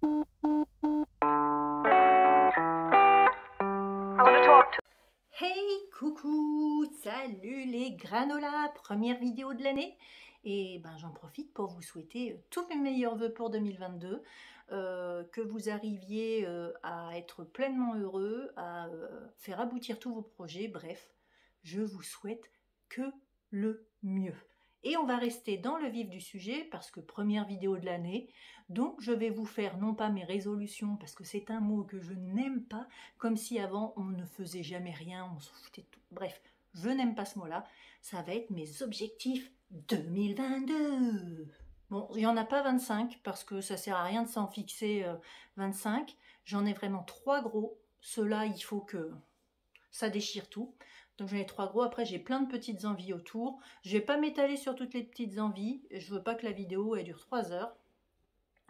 Hey, coucou, salut les granolas, première vidéo de l'année et j'en profite pour vous souhaiter tous mes meilleurs vœux pour 2022, que vous arriviez à être pleinement heureux, à faire aboutir tous vos projets, bref, je vous souhaite que le mieux. Et on va rester dans le vif du sujet parce que première vidéo de l'année, donc je vais vous faire non pas mes résolutions parce que c'est un mot que je n'aime pas, comme si avant on ne faisait jamais rien, on s'en foutait de tout. Bref, je n'aime pas ce mot-là. Ça va être mes objectifs 2022. Bon, il n'y en a pas 25 parce que ça sert à rien de s'en fixer 25. J'en ai vraiment 3 gros. Ceux-là, il faut que ça déchire tout. Donc j'en ai 3 gros. Après, j'ai plein de petites envies autour. Je vais pas m'étaler sur toutes les petites envies. Je veux pas que la vidéo elle dure 3 heures.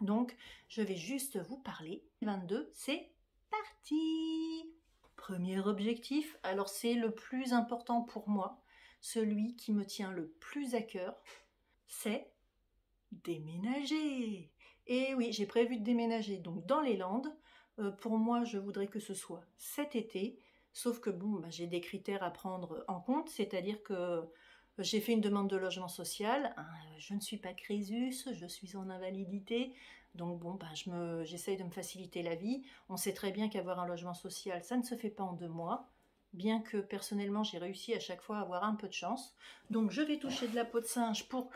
Donc, je vais juste vous parler. 22, c'est parti! Premier objectif, alors c'est le plus important pour moi, celui qui me tient le plus à cœur, c'est déménager. Et oui, j'ai prévu de déménager donc dans les Landes. Pour moi, je voudrais que ce soit cet été, sauf que bon, j'ai des critères à prendre en compte, c'est-à-dire que j'ai fait une demande de logement social, je ne suis pas Crésus, je suis en invalidité, donc bon, j'essaye de me faciliter la vie. On sait très bien qu'avoir un logement social, ça ne se fait pas en 2 mois, bien que personnellement j'ai réussi à chaque fois à avoir un peu de chance. Donc je vais toucher de la peau de singe pour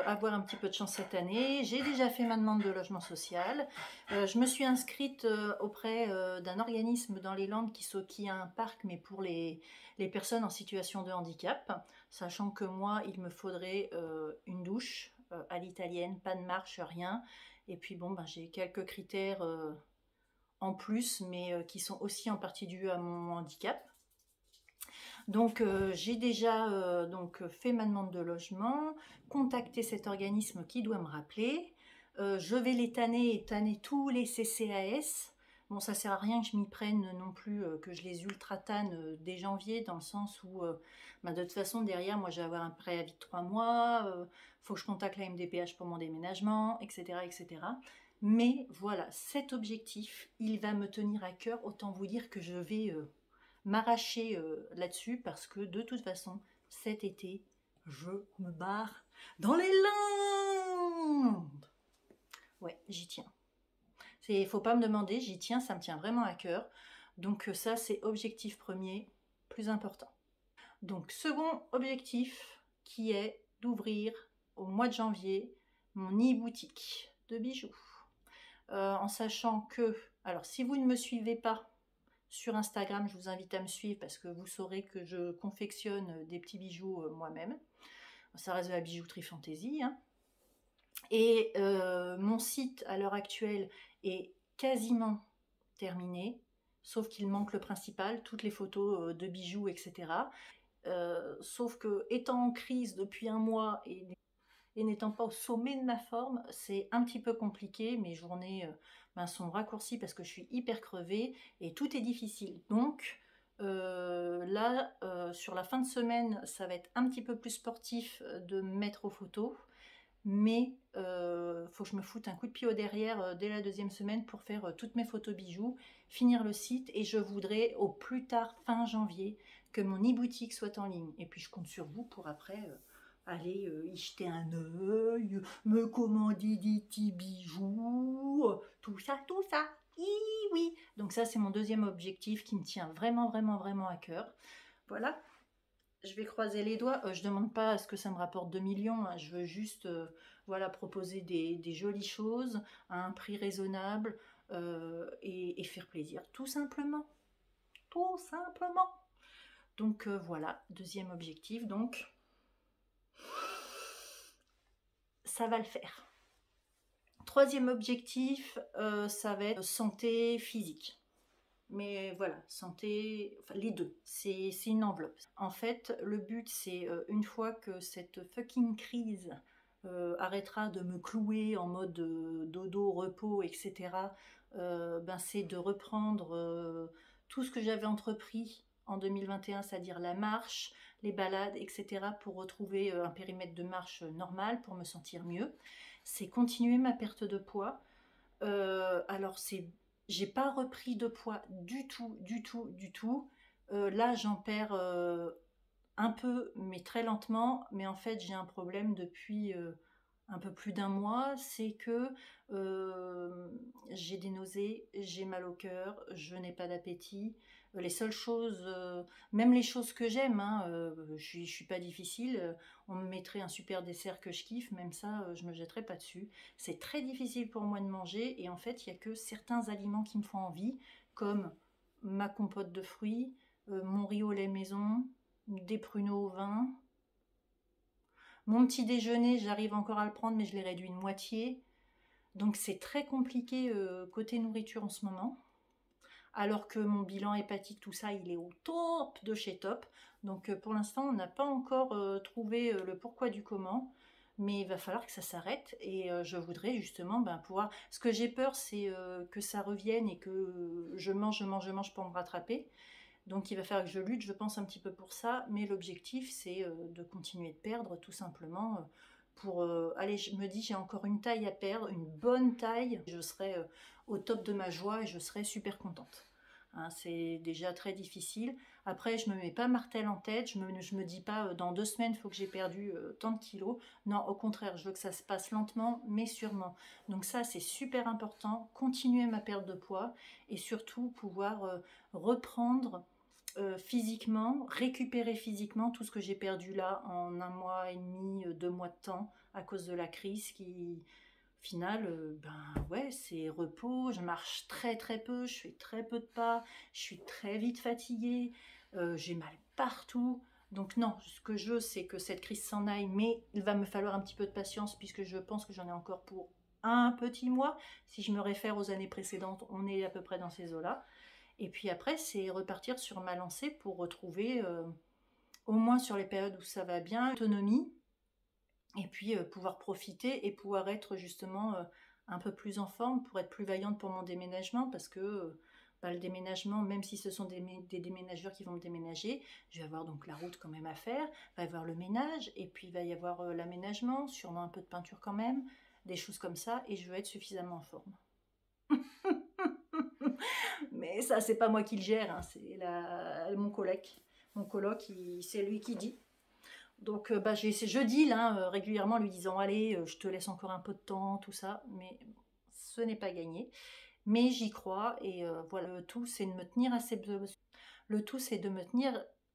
avoir un petit peu de chance cette année. J'ai déjà fait ma demande de logement social. Je me suis inscrite auprès d'un organisme dans les Landes qui a un parc, mais pour les personnes en situation de handicap, sachant que moi, il me faudrait une douche à l'italienne, pas de marche, rien. Et puis bon, j'ai quelques critères en plus, mais qui sont aussi en partie dus à mon handicap. Donc j'ai déjà fait ma demande de logement, contacté cet organisme qui doit me rappeler. Je vais les tanner tous les CCAS. Bon, ça sert à rien que je m'y prenne non plus, que je les ultra-tanne dès janvier, dans le sens où, de toute façon, derrière, moi, je vais avoir un préavis de 3 mois, faut que je contacte la MDPH pour mon déménagement, etc., etc. Mais voilà, cet objectif, il va me tenir à cœur, autant vous dire que je vais m'arracher là-dessus parce que de toute façon, cet été, je me barre dans les Landes. Ouais, j'y tiens. Faut pas me demander, j'y tiens, ça me tient vraiment à cœur. Donc ça, c'est objectif premier, plus important. Donc second objectif, qui est d'ouvrir au mois de janvier mon e-boutique de bijoux. En sachant que, alors si vous ne me suivez pas sur Instagram, je vous invite à me suivre parce que vous saurez que je confectionne des petits bijoux moi-même. Ça reste de la bijouterie fantaisie. Hein. Et mon site, à l'heure actuelle, est quasiment terminé, sauf qu'il manque le principal, toutes les photos de bijoux, etc. Sauf que, étant en crise depuis un mois et n'étant pas au sommet de ma forme, c'est un petit peu compliqué. Mes journées sont raccourcies parce que je suis hyper crevée et tout est difficile. Donc là, sur la fin de semaine, ça va être un petit peu plus sportif de me mettre aux photos. Mais faut que je me foute un coup de pied au derrière dès la 2e semaine pour faire toutes mes photos bijoux, finir le site, et je voudrais au plus tard fin janvier que mon e-boutique soit en ligne. Et puis je compte sur vous pour après aller y jeter un œil, me commander des petits bijoux, tout ça, tout ça. Oui. Donc ça, c'est mon 2e objectif qui me tient vraiment, vraiment, vraiment à cœur. Voilà. Je vais croiser les doigts. Je ne demande pas à ce que ça me rapporte 2 millions. Hein. Je veux juste proposer des jolies choses à un prix raisonnable et faire plaisir. Tout simplement. Tout simplement. Donc voilà, 2e objectif. Donc, ça va le faire. 3e objectif, ça va être santé physique. Mais voilà, santé, enfin les deux, c'est une enveloppe. En fait, le but, c'est une fois que cette fucking crise arrêtera de me clouer en mode dodo, repos, etc., c'est de reprendre tout ce que j'avais entrepris en 2021, c'est-à-dire la marche, les balades, etc., pour retrouver un périmètre de marche normal, pour me sentir mieux. C'est continuer ma perte de poids. Alors j'ai pas repris de poids du tout, du tout, du tout. Là, j'en perds un peu, mais très lentement. Mais en fait, j'ai un problème depuis un peu plus d'un mois, c'est que j'ai des nausées, j'ai mal au cœur, je n'ai pas d'appétit. Les seules choses, même les choses que j'aime, hein, je suis pas difficile. On me mettrait un super dessert que je kiffe, même ça, je me jetterais pas dessus. C'est très difficile pour moi de manger, et en fait, il y a que certains aliments qui me font envie, comme ma compote de fruits, mon riz au lait maison, des pruneaux au vin. Mon petit déjeuner, j'arrive encore à le prendre, mais je l'ai réduit de moitié. Donc c'est très compliqué côté nourriture en ce moment. Alors que mon bilan hépatique, tout ça, il est au top de chez top. Donc pour l'instant, on n'a pas encore trouvé le pourquoi du comment. Mais il va falloir que ça s'arrête. Et je voudrais justement pouvoir... Ce que j'ai peur, c'est que ça revienne et que je mange, je mange, je mange pour me rattraper. Donc il va falloir que je lutte, je pense, un petit peu pour ça, mais l'objectif c'est de continuer de perdre tout simplement pour allez, je me dis j'ai encore une taille à perdre, une bonne taille, je serai au top de ma joie et je serai super contente. Hein, c'est déjà très difficile. Après, je me mets pas martel en tête, je me dis pas dans 2 semaines il faut que j'ai perdu tant de kilos. Non, au contraire, je veux que ça se passe lentement mais sûrement. Donc ça c'est super important, continuer ma perte de poids et surtout pouvoir reprendre physiquement, récupérer physiquement tout ce que j'ai perdu là en 1 mois et demi, 2 mois de temps à cause de la crise qui, au final, ouais, c'est repos, je marche très très peu, je fais très peu de pas, je suis très vite fatiguée, j'ai mal partout. Donc non, ce que je veux, c'est que cette crise s'en aille, mais il va me falloir un petit peu de patience puisque je pense que j'en ai encore pour un petit mois. Si je me réfère aux années précédentes, on est à peu près dans ces eaux-là. Et puis après, c'est repartir sur ma lancée pour retrouver, au moins sur les périodes où ça va bien, autonomie, et puis pouvoir profiter et pouvoir être justement un peu plus en forme pour être plus vaillante pour mon déménagement, parce que le déménagement, même si ce sont des déménageurs qui vont me déménager, je vais avoir donc la route quand même à faire, il va y avoir le ménage, et puis il va y avoir l'aménagement, sûrement un peu de peinture quand même, des choses comme ça, et je veux être suffisamment en forme. Mais ça, c'est pas moi qui le gère, hein, c'est mon coloc. Mon coloc, c'est lui qui dit. Donc, je dis là régulièrement en lui disant allez, je te laisse encore un peu de temps, tout ça, mais ce n'est pas gagné. Mais j'y crois et voilà, le tout, c'est de me tenir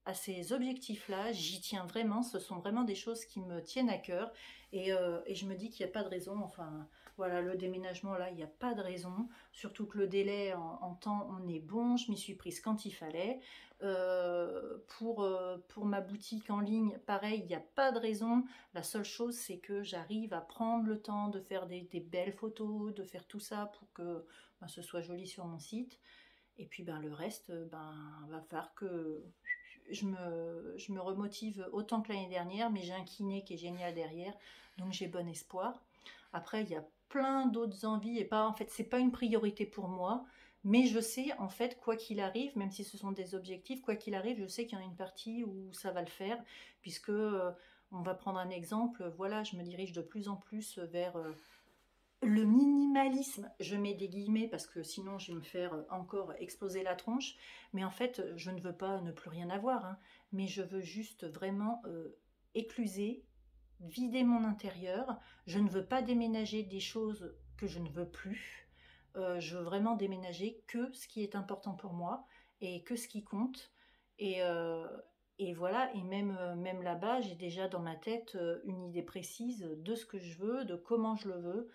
à ces objectifs-là. J'y tiens vraiment. Ce sont vraiment des choses qui me tiennent à cœur. Et je me dis qu'il n'y a pas de raison. Enfin, voilà, le déménagement, là, il n'y a pas de raison. Surtout que le délai en temps, on est bon. Je m'y suis prise quand il fallait. Pour ma boutique en ligne, pareil, il n'y a pas de raison. La seule chose, c'est que j'arrive à prendre le temps de faire des belles photos, de faire tout ça pour que ce soit joli sur mon site. Et puis le reste, va falloir que je me remotive autant que l'année dernière, mais j'ai un kiné qui est génial derrière, donc j'ai bon espoir. Après, il y a plein d'autres envies, et pas en fait, c'est pas une priorité pour moi, mais je sais en fait, quoi qu'il arrive, même si ce sont des objectifs, quoi qu'il arrive, je sais qu'il y en a une partie où ça va le faire, puisque on va prendre un exemple, voilà, je me dirige de plus en plus vers le minimalisme, je mets des guillemets parce que sinon je vais me faire encore exploser la tronche, mais en fait je ne veux pas ne plus rien avoir, hein, mais je veux juste vraiment écluser, vider mon intérieur. Je ne veux pas déménager des choses que je ne veux plus. Je veux vraiment déménager que ce qui est important pour moi et que ce qui compte. Et, euh, et voilà, et même là-bas, j'ai déjà dans ma tête une idée précise de ce que je veux, de comment je le veux.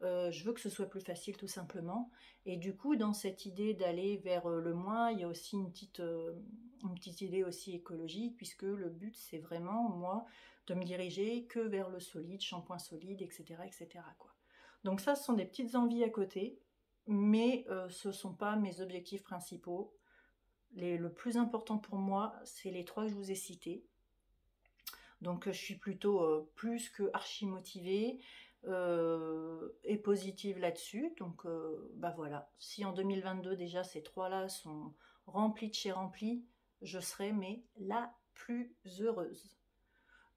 Je veux que ce soit plus facile tout simplement. Et du coup, dans cette idée d'aller vers le moins, il y a aussi une petite idée aussi écologique, puisque le but c'est vraiment, moi, de me diriger que vers le solide, shampoing solide, etc. etc. quoi. Donc ça, ce sont des petites envies à côté, mais ce ne sont pas mes objectifs principaux. Le plus important pour moi, c'est les trois que je vous ai cités. Donc je suis plutôt plus que archi motivée et positive là-dessus. Donc voilà, si en 2022 déjà ces trois-là sont remplis de chez remplis, je serai mais la plus heureuse.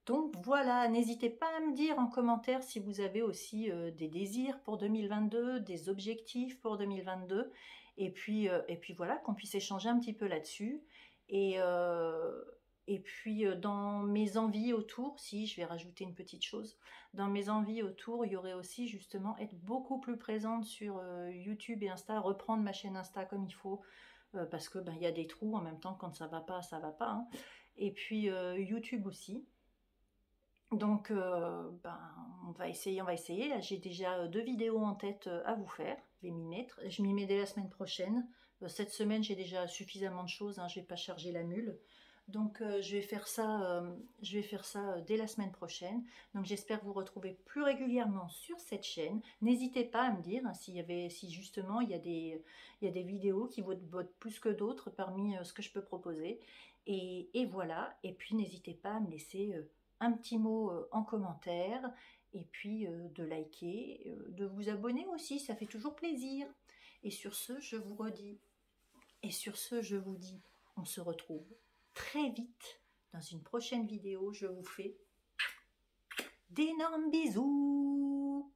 Donc voilà, n'hésitez pas à me dire en commentaire si vous avez aussi des désirs pour 2022, des objectifs pour 2022, et puis voilà, qu'on puisse échanger un petit peu là-dessus. Et, euh, et puis dans mes envies autour, si je vais rajouter une petite chose, dans mes envies autour, il y aurait aussi justement être beaucoup plus présente sur YouTube et Insta, reprendre ma chaîne Insta comme il faut, parce que ben, il y a des trous en même temps, quand ça va pas, hein. Et puis YouTube aussi. Donc, ben, on va essayer, on va essayer. Là, j'ai déjà 2 vidéos en tête à vous faire. Je vais m'y mettre. Je m'y mets dès la semaine prochaine. Cette semaine, j'ai déjà suffisamment de choses, hein, je vais pas charger la mule. Donc, je vais faire ça dès la semaine prochaine. Donc, j'espère vous retrouver plus régulièrement sur cette chaîne. N'hésitez pas à me dire hein, si justement il y a des vidéos qui vous bottent plus que d'autres parmi ce que je peux proposer. Et voilà. Et puis, n'hésitez pas à me laisser un petit mot en commentaire, et puis de liker, de vous abonner aussi, ça fait toujours plaisir. Et sur ce, je vous redis, et sur ce, je vous dis, on se retrouve très vite dans une prochaine vidéo. Je vous fais d'énormes bisous.